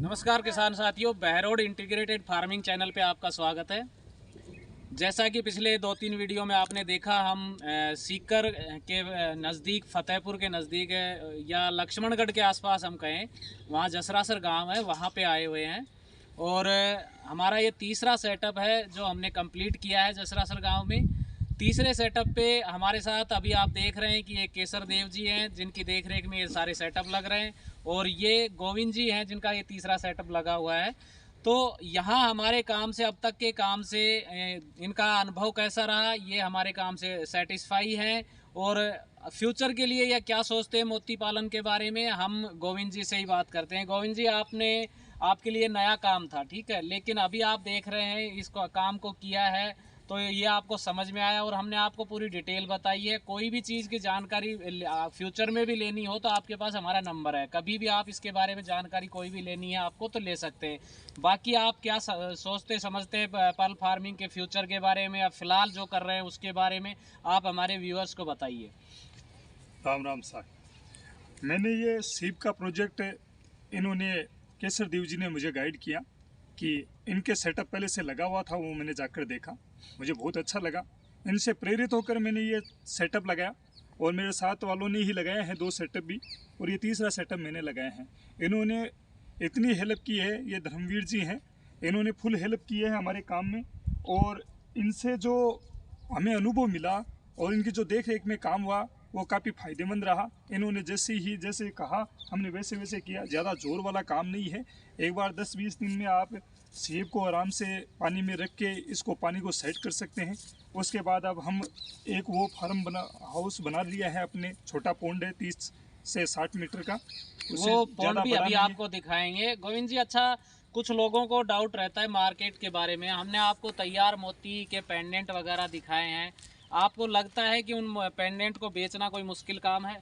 नमस्कार किसान साथियों, बहरोड इंटीग्रेटेड फार्मिंग चैनल पे आपका स्वागत है। जैसा कि पिछले 2-3 वीडियो में आपने देखा, हम सीकर के नज़दीक, फतेहपुर के नज़दीक या लक्ष्मणगढ़ के आसपास हम कहें, वहाँ जसरासर गांव है, वहाँ पे आए हुए हैं। और हमारा ये तीसरा सेटअप है जो हमने कंप्लीट किया है जसरासर गांव में। तीसरे सेटअप पे हमारे साथ अभी आप देख रहे हैं कि ये केसर देव जी हैं, जिनकी देखरेख में ये सारे सेटअप लग रहे हैं, और ये गोविंद जी हैं, जिनका ये तीसरा सेटअप लगा हुआ है। तो यहाँ हमारे काम से, अब तक के काम से इनका अनुभव कैसा रहा, ये हमारे काम से सेटिस्फाई हैं। और फ्यूचर के लिए या क्या सोचते हैं मोती पालन के बारे में, हम गोविंद जी से ही बात करते हैं। गोविंद जी, आपके लिए नया काम था, ठीक है, लेकिन अभी आप देख रहे हैं इस काम को किया है तो ये आपको समझ में आया और हमने आपको पूरी डिटेल बताई है। कोई भी चीज़ की जानकारी फ्यूचर में भी लेनी हो तो आपके पास हमारा नंबर है, कभी भी आप इसके बारे में जानकारी कोई भी लेनी है आपको तो ले सकते हैं। बाकी आप क्या सोचते समझते हैं पर्ल फार्मिंग के फ्यूचर के बारे में, या फिलहाल जो कर रहे हैं उसके बारे में, आप हमारे व्यूअर्स को बताइए। राम राम साहब, मैंने ये सीप का प्रोजेक्ट, इन्होंने केसर देव जी ने मुझे गाइड किया कि इनके सेटअप पहले से लगा हुआ था, वो मैंने जाकर देखा, मुझे बहुत अच्छा लगा। इनसे प्रेरित होकर मैंने ये सेटअप लगाया और मेरे साथ वालों ने ही लगाए हैं 2 सेटअप भी, और ये तीसरा सेटअप मैंने लगाए हैं। इन्होंने इतनी हेल्प की है, ये धर्मवीर जी हैं, इन्होंने फुल हेल्प की है हमारे काम में। और इनसे जो हमें अनुभव मिला और इनकी जो देख रेख में काम हुआ वो काफ़ी फ़ायदेमंद रहा। इन्होंने जैसे कहा हमने वैसे वैसे किया। ज़्यादा जोर वाला काम नहीं है। एक बार 10-20 दिन में आप सेब को आराम से पानी में रख के इसको पानी को सेट कर सकते हैं। उसके बाद अब हम एक वो हाउस बना लिया है अपने, छोटा पौंड है 30 से 60 मीटर का, वो पॉइंट भी अभी आपको दिखाएंगे। गोविंद जी, अच्छा, कुछ लोगों को डाउट रहता है मार्केट के बारे में। हमने आपको तैयार मोती के पेंडेंट वगैरह दिखाए हैं, आपको लगता है कि उन पेंडेंट को बेचना कोई मुश्किल काम है?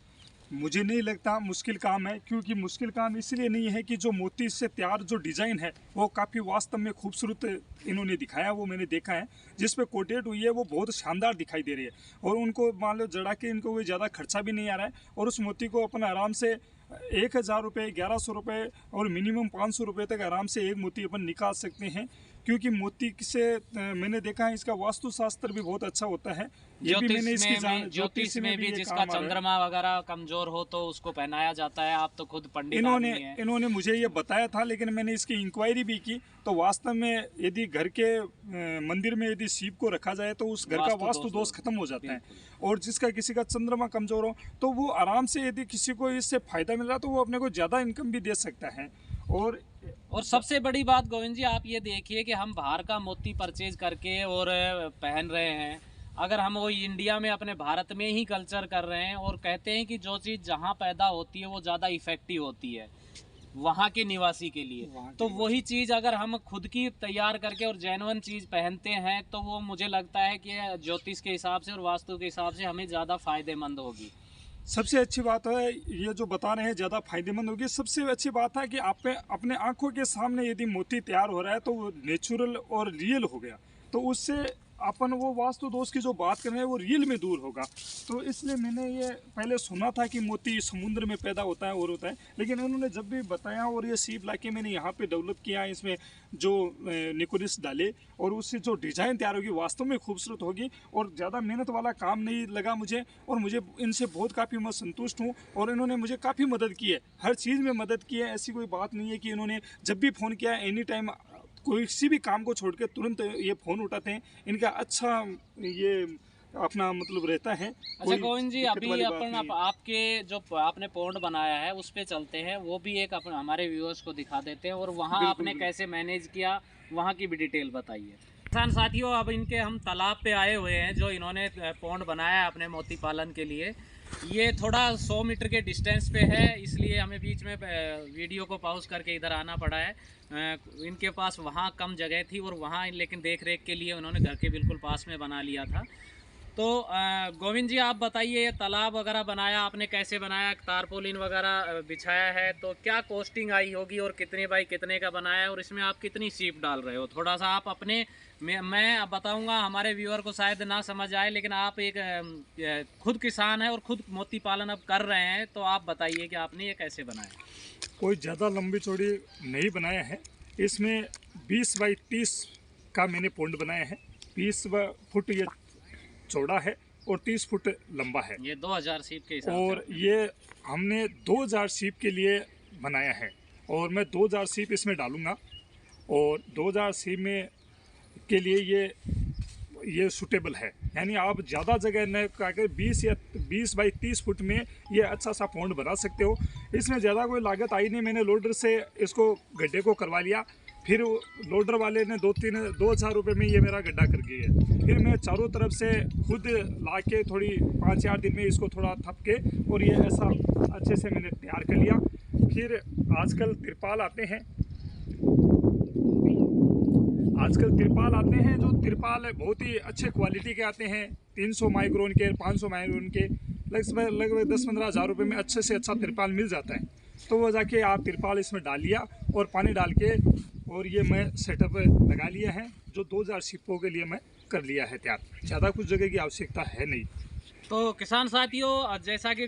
मुझे नहीं लगता मुश्किल काम है, क्योंकि मुश्किल काम इसलिए नहीं है कि जो मोती से तैयार जो डिज़ाइन है वो काफ़ी वास्तव में खूबसूरत इन्होंने दिखाया, वो मैंने देखा है। जिस पे कोटेड हुई है वो बहुत शानदार दिखाई दे रही है, और उनको मान लो जड़ा के इनको कोई ज़्यादा खर्चा भी नहीं आ रहा है, और उस मोती को अपन आराम से 1000 रुपये, 1100 रुपये और मिनिमम 500 रुपये तक आराम से एक मोती अपन निकाल सकते हैं। क्योंकि मोती से मैंने देखा है इसका वास्तुशास्त्र भी बहुत अच्छा होता है। ये भी मैंने इसकी ज्योतिष में भी जिसका चंद्रमा वगैरह कमजोर हो तो उसको पहनाया जाता है। आप तो खुद पंडित आदमी हैं। इन्होंने मुझे ये बताया था, लेकिन मैंने इसकी इंक्वायरी भी की तो वास्तव में यदि घर के मंदिर में यदि सीप को रखा जाए तो उस घर का वास्तु दोष खत्म हो जाता है। और जिसका किसी का चंद्रमा कमजोर हो तो वो आराम से, यदि किसी को इससे फायदा मिल रहा तो वो अपने को ज़्यादा इनकम भी दे सकता है। और सबसे बड़ी बात गोविंद जी, आप ये देखिए कि हम बाहर का मोती परचेज करके और पहन रहे हैं, अगर हम वो इंडिया में अपने भारत में ही कल्चर कर रहे हैं और कहते हैं कि जो चीज़ जहाँ पैदा होती है वो ज़्यादा इफेक्टिव होती है वहाँ के निवासी के लिए, तो वही चीज़ अगर हम खुद की तैयार करके और जेन्युइन चीज़ पहनते हैं तो वो मुझे लगता है कि ज्योतिष के हिसाब से और वास्तु के हिसाब से हमें ज़्यादा फायदेमंद होगी। सबसे अच्छी बात है ये जो बता रहे हैं, ज़्यादा फायदेमंद होगी। सबसे अच्छी बात है कि आप अपने आंखों के सामने यदि मोती तैयार हो रहा है तो वो नेचुरल और रियल हो गया, तो उससे अपन वो वास्तु दोष की जो बात कर रहे हैं वो रियल में दूर होगा। तो इसलिए मैंने ये पहले सुना था कि मोती समुद्र में पैदा होता है और होता है, लेकिन उन्होंने जब भी बताया और ये सीप लाके मैंने यहाँ पे डेवलप किया, इसमें जो निकोलिस डाले और उससे जो डिज़ाइन तैयार होगी वास्तव में खूबसूरत होगी, और ज़्यादा मेहनत वाला काम नहीं लगा मुझे, और मुझे इनसे बहुत काफ़ी मैं संतुष्ट हूँ। और इन्होंने मुझे काफ़ी मदद की है, हर चीज़ में मदद की है। ऐसी कोई बात नहीं है कि इन्होंने जब भी फ़ोन किया एनी टाइम कोई किसी भी काम को छोड़ के तुरंत ये फ़ोन उठाते हैं। इनका अच्छा ये अपना मतलब रहता है। अच्छा गोविंद जी, अभी आपके जो आपने पॉन्ड बनाया है उस पे चलते हैं, वो भी एक हमारे व्यूअर्स को दिखा देते हैं, और वहाँ आपने कैसे मैनेज किया वहाँ की भी डिटेल बताइए। किसान साथियों, अब इनके हम तालाब पे आए हुए हैं जो इन्होंने पॉन्ड बनाया है अपने मोती पालन के लिए। ये थोड़ा 100 मीटर के डिस्टेंस पे है, इसलिए हमें बीच में वीडियो को पॉज करके इधर आना पड़ा है। इनके पास वहाँ कम जगह थी और वहाँ लेकिन देख रेख के लिए उन्होंने घर के बिल्कुल पास में बना लिया था। तो गोविंद जी, आप बताइए, ये तालाब वगैरह बनाया आपने, कैसे बनाया, तारपोलिन वगैरह बिछाया है, तो क्या कॉस्टिंग आई होगी और कितने बाई कितने का बनाया है, और इसमें आप कितनी सीप डाल रहे हो? थोड़ा सा आप अपने, मैं बताऊंगा, हमारे व्यूअर को शायद ना समझ आए, लेकिन आप एक खुद किसान है और खुद मोती पालन अब कर रहे हैं, तो आप बताइए कि आपने ये कैसे बनाया। कोई ज़्यादा लंबी चौड़ी नहीं बनाया है। इसमें 20 बाई 30 का मैंने पॉन्ड बनाया है। 20 फुट ये चौड़ा है और 30 फुट लंबा है। ये 2000 सीप के हिसाब और से ये हमने 2000 सीप के लिए बनाया है और मैं 2000 सीप इसमें डालूँगा और 2000 सीप में के लिए ये सूटेबल है। यानी आप ज़्यादा जगह न कर 20 बाई 30 फुट में ये अच्छा सा पॉन्ड बना सकते हो। इसमें ज़्यादा कोई लागत आई नहीं। मैंने लोडर से इसको गड्ढे को करवा लिया, फिर लोडर वाले ने 2,000 रुपये में ये मेरा गड्ढा कर दिया। फिर मैं चारों तरफ से खुद ला के थोड़ी 5-4 दिन में इसको थोड़ा थप के और ये ऐसा अच्छे से मैंने तैयार कर लिया। फिर आजकल तिरपाल आते हैं जो तिरपाल बहुत ही अच्छे क्वालिटी के आते हैं। 300 माइक्रोन के, 500 माइक्रोन के, लगभग 10-15 हज़ार रुपये में अच्छे से अच्छा तिरपाल मिल जाता है। तो वो जाके आप तिरपाल इसमें डाल लिया और पानी डाल के और ये मैं सेटअप लगा लिया है, जो 2000 सीपों के लिए मैं कर लिया है तैयार। ज़्यादा कुछ जगह की आवश्यकता है नहीं। तो किसान साथियों, जैसा कि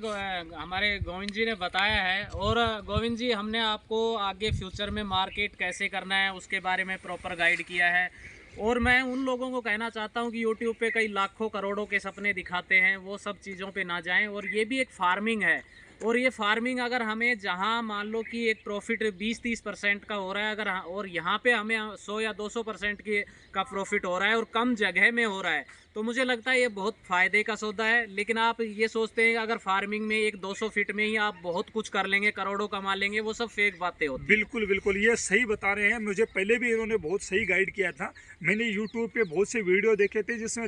हमारे गोविंद जी ने बताया है, और गोविंद जी हमने आपको आगे फ्यूचर में मार्केट कैसे करना है उसके बारे में प्रॉपर गाइड किया है। और मैं उन लोगों को कहना चाहता हूं कि यूट्यूब पे कई लाखों करोड़ों के सपने दिखाते हैं, वो सब चीज़ों पे ना जाएं। और ये भी एक फार्मिंग है, और ये फार्मिंग अगर हमें जहां मान लो कि एक प्रॉफिट 20-30% का हो रहा है, अगर और यहाँ पे हमें 100 या 200% का प्रॉफिट हो रहा है और कम जगह में हो रहा है, तो मुझे लगता है ये बहुत फ़ायदे का सौदा है। लेकिन आप ये सोचते हैं कि अगर फार्मिंग में 100-200 फीट में ही आप बहुत कुछ कर लेंगे, करोड़ों कमा लेंगे, वो सब फेक बातें होती हैं। बिल्कुल बिल्कुल, ये सही बता रहे हैं। मुझे पहले भी इन्होंने बहुत सही गाइड किया था। मैंने यूट्यूब पे बहुत से वीडियो देखे थे जिसमें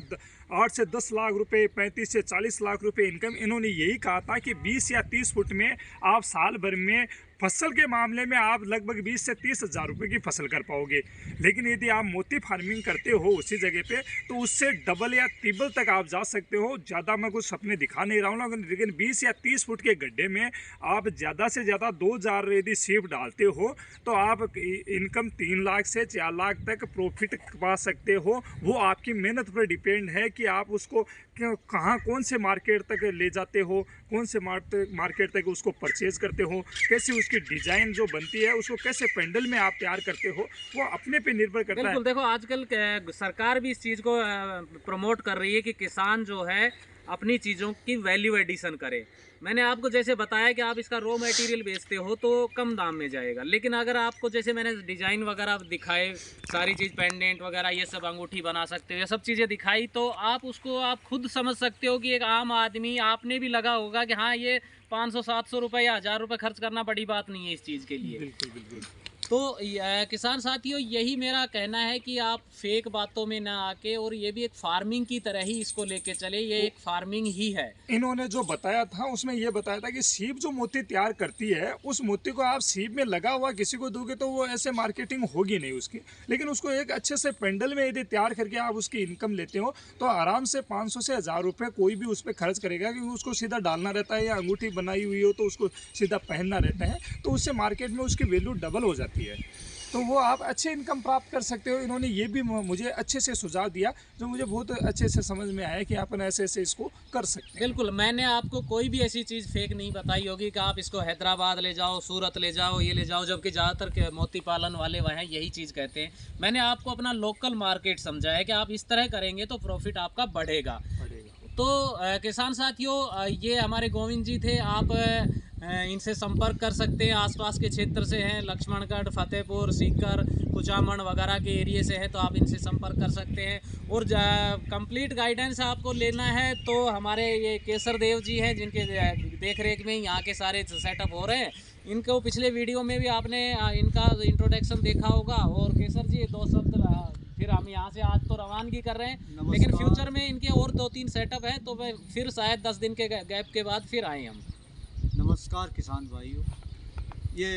8 से 10 लाख रुपए, 35 से 40 लाख रुपए इनकम। इन्होंने यही कहा था कि 20 या 30 फुट में आप साल भर में फसल के मामले में आप लगभग 20 से 30 हज़ार रुपये की फसल कर पाओगे। लेकिन यदि आप मोती फार्मिंग करते हो उसी जगह पे, तो उससे डबल या ट्रिपल तक आप जा सकते हो। ज़्यादा मैं कुछ सपने दिखा नहीं रहा हूँ, लेकिन 20 या 30 फुट के गड्ढे में आप ज़्यादा से ज़्यादा 2000 यदि सीप डालते हो तो आप इनकम 3 लाख से 4 लाख तक प्रॉफिट पा सकते हो। वो आपकी मेहनत पर डिपेंड है कि आप उसको कहाँ, कौन से मार्केट तक ले जाते हो, कौन से मार्केट तक उसको परचेज करते हो, कैसे उसकी डिज़ाइन जो बनती है उसको कैसे पेंडल में आप तैयार करते हो, वो अपने पे निर्भर करता है। बिल्कुल, देखो आजकल सरकार भी इस चीज़ को प्रमोट कर रही है कि किसान जो है अपनी चीज़ों की वैल्यू एडिशन करे। मैंने आपको जैसे बताया कि आप इसका रॉ मटेरियल बेचते हो तो कम दाम में जाएगा, लेकिन अगर आपको जैसे मैंने डिज़ाइन वगैरह दिखाए, सारी चीज़ पेंडेंट वगैरह ये सब, अंगूठी बना सकते हो, ये सब चीज़ें दिखाई, तो आप उसको आप खुद समझ सकते हो कि एक आम आदमी, आपने भी लगा होगा कि हाँ ये 500-700 रुपये या 1000 रुपये खर्च करना बड़ी बात नहीं है इस चीज़ के लिए। बिल्कुल बिल्कुल। तो किसान साथियों, यही मेरा कहना है कि आप फेक बातों में ना आके, और ये भी एक फार्मिंग की तरह ही इसको लेके चले, ये एक फार्मिंग ही है। इन्होंने जो बताया था उसमें ये बताया था कि सीप जो मोती तैयार करती है, उस मोती को आप सीप में लगा हुआ किसी को दोगे तो वो ऐसे मार्केटिंग होगी नहीं उसकी। लेकिन उसको एक अच्छे से पेंडल में यदि तैयार करके आप उसकी इनकम लेते हो तो आराम से 500 से 1000 रुपये कोई भी उस पर खर्च करेगा, क्योंकि उसको सीधा डालना रहता है, या अंगूठी बनाई हुई हो तो उसको सीधा पहनना रहता है, तो उससे मार्केट में उसकी वैल्यू डबल हो जाती है। तो वो आप अच्छे इनकम प्राप्त कर सकते हो। इन्होंने ये भी मुझे अच्छे से सुझाव दिया जो मुझे बहुत अच्छे से समझ में आया कि अपन ऐसे ऐसे इसको कर सकते हैं। बिल्कुल, मैंने आपको कोई भी ऐसी चीज़ फेक नहीं बताई होगी कि आप इसको हैदराबाद ले जाओ, सूरत ले जाओ, ये ले जाओ, जबकि ज़्यादातर मोती पालन वाले वहाँ यही चीज़ कहते हैं। मैंने आपको अपना लोकल मार्केट समझा है कि आप इस तरह करेंगे तो प्रॉफिट आपका बढ़ेगा। तो किसान साथियों, ये हमारे गोविंद जी थे। आप इनसे संपर्क कर सकते हैं, आसपास के क्षेत्र से हैं, लक्ष्मणगढ़, फतेहपुर, सीकर, कुचामन वगैरह के एरिए से है, तो आप इनसे संपर्क कर सकते हैं। और कंप्लीट गाइडेंस आपको लेना है तो हमारे ये केसर देव जी हैं, जिनके देख रेख में यहाँ के सारे सेटअप हो रहे हैं। इनको पिछले वीडियो में भी आपने इनका इंट्रोडक्शन देखा होगा। और केसर जी, 2 शब्द फिर हम यहाँ से आज तो रवानगी कर रहे हैं, लेकिन फ्यूचर में इनके और 2-3 सेटअप हैं, तो फिर शायद 10 दिन के गैप के बाद फिर आए हम। नमस्कार किसान भाइयों, ये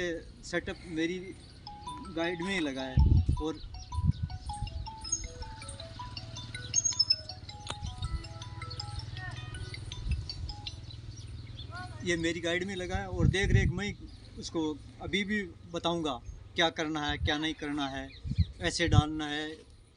सेटअप मेरी गाइड में ही लगा है और ये मेरी गाइड में लगा है और देख रेख मैं उसको अभी भी बताऊंगा क्या करना है क्या नहीं करना है, ऐसे डालना है,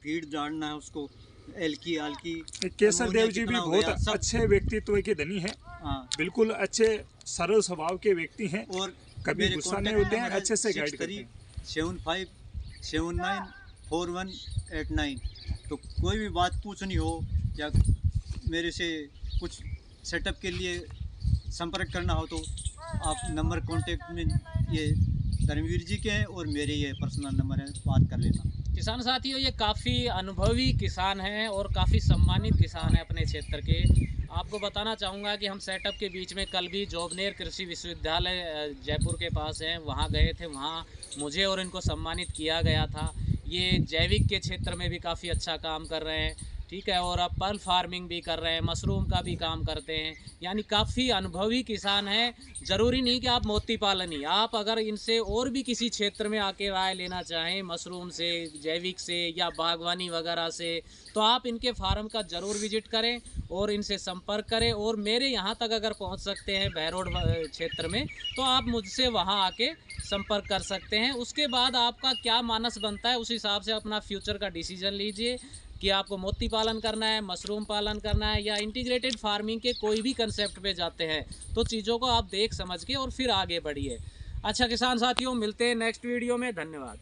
फीड डालना है उसको, एलकी आलकी। केसर देव जी भी बहुत अच्छे व्यक्तित्व के धनी हैं। हाँ, बिल्कुल अच्छे सरल स्वभाव के व्यक्ति हैं। और कभी गुस्सा नहीं होते हैं, अच्छे से गाइड करते हैं। 75794189। तो कोई भी बात पूछनी हो या मेरे से कुछ सेटअप के लिए संपर्क करना हो तो आप नंबर कांटेक्ट में ये धर्मवीर जी के हैं और मेरे ये पर्सनल नंबर है, बात कर लेना। किसान साथियों, ये काफ़ी अनुभवी किसान हैं और काफ़ी सम्मानित किसान हैं अपने क्षेत्र के। आपको बताना चाहूँगा कि हम सेटअप के बीच में कल भी जोबनेर कृषि विश्वविद्यालय जयपुर के पास है, वहाँ गए थे। वहाँ मुझे और इनको सम्मानित किया गया था। ये जैविक के क्षेत्र में भी काफ़ी अच्छा काम कर रहे हैं, ठीक है, और अब पर्ल फार्मिंग भी कर रहे हैं, मशरूम का भी काम करते हैं, यानी काफ़ी अनुभवी किसान हैं। ज़रूरी नहीं कि आप मोती पालन ही, आप अगर इनसे और भी किसी क्षेत्र में आके राय लेना चाहें, मशरूम से, जैविक से या बागवानी वगैरह से, तो आप इनके फार्म का ज़रूर विजिट करें और इनसे संपर्क करें। और मेरे यहाँ तक अगर पहुँच सकते हैं बहरोड क्षेत्र में, तो आप मुझसे वहाँ आके संपर्क कर सकते हैं। उसके बाद आपका क्या मानस बनता है, उस हिसाब से अपना फ्यूचर का डिसीजन लीजिए कि आपको मोती पालन करना है, मशरूम पालन करना है या इंटीग्रेटेड फार्मिंग के कोई भी कंसेप्ट पे जाते हैं, तो चीज़ों को आप देख समझ के और फिर आगे बढ़िए। अच्छा किसान साथियों, मिलते हैं नेक्स्ट वीडियो में। धन्यवाद।